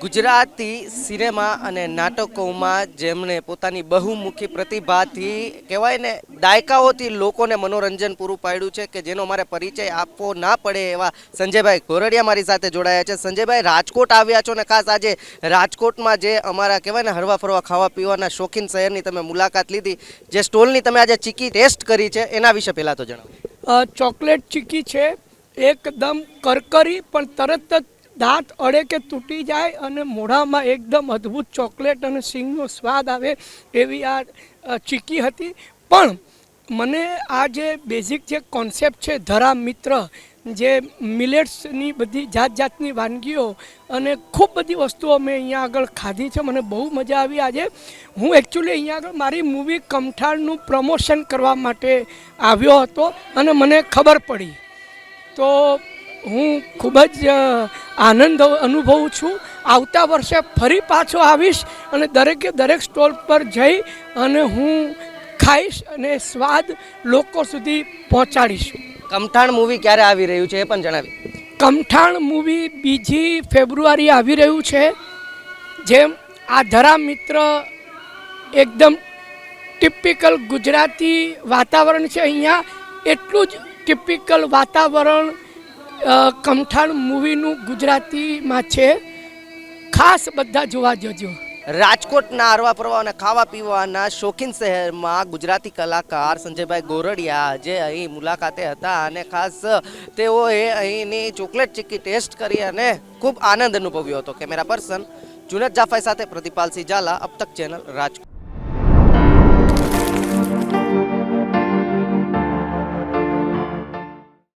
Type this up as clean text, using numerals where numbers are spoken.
Gujarati cinema અને નાટકોમાં જેમણે પોતાની બહુમુખી પ્રતિભાથી કહેવાય ને દાયકાઓથી લોકોને મનોરંજન પૂરું પાડ્યું છે કે જેનો મારે પરિચય આપવો ના પડે એવા સંજયભાઈ ગોરડિયા મારી સાથે જોડાયા છે। સંજયભાઈ, રાજકોટ આવ્યા છો ને ખાસ આજે રાજકોટમાં જે અમારા કહેવાય ને હરવા ફરવા ખાવા પીવાના શોખીન શહેરની તમે મુલાકાત લીધી, જે સ્ટોલની તમે આજે ચીકી ટેસ્ટ કરી છે એના વિશે પહેલાં તો જણાવો। ચોકલેટ ચીકી છે, એકદમ કરકરી પણ તરત જ દાંત અડે કે તૂટી જાય અને મોઢામાં એકદમ અદ્ભુત ચોકલેટ અને સિંગનો સ્વાદ આવે એવી આ ચીકી હતી। પણ મને આ જે બેઝિક જે કોન્સેપ્ટ છે ધરા મિત્ર, જે મિલેટ્સની બધી જાત જાતની વાનગીઓ અને ખૂબ બધી વસ્તુઓ મેં અહીંયા આગળ ખાધી છે, મને બહુ મજા આવી। આજે હું એકચ્યુઅલી અહીંયા આગળ મારી મૂવી કમઠાણનું પ્રમોશન કરવા માટે આવ્યો હતો અને મને ખબર પડી તો હું ખૂબ જ આનંદ અનુભવું છું। આવતા વર્ષે ફરી પાછો આવીશ અને દરેકે દરેક સ્ટોલ પર જઈ અને હું ખાઈશ અને સ્વાદ લોકો સુધી પહોંચાડીશું। કમઠાણ મૂવી ક્યારે આવી રહ્યું છે એ પણ જણાવી। કમઠાણ મૂવી 2 ફેબ્રુઆરી આવી રહ્યું છે। જેમ આ ધરા મિત્ર એકદમ ટિપિકલ ગુજરાતી વાતાવરણ છે, અહીંયા એટલું જ ટિપિકલ વાતાવરણ કમઠાણ મૂવીનું ગુજરાતીમાં છે। ખાસ બધા જોવા જજો। રાજકોટના હરવા ફરવા અને ખાવા પીવાના શોખીન શહેરમાં ગુજરાતી કલાકાર સંજયભાઈ ગોરડિયા જે અહીં મુલાકાતે હતા અને ખાસ તેઓએ અહીંની ચોકલેટ ચીકી ટેસ્ટ કરી અને ખૂબ આનંદ અનુભવ્યો હતો। કેમેરા પર્સન જુનેદ જાફાઈ સાથે પ્રદીપાલસિંહ ઝાલા, અબ તક ચેનલ, રાજકોટ।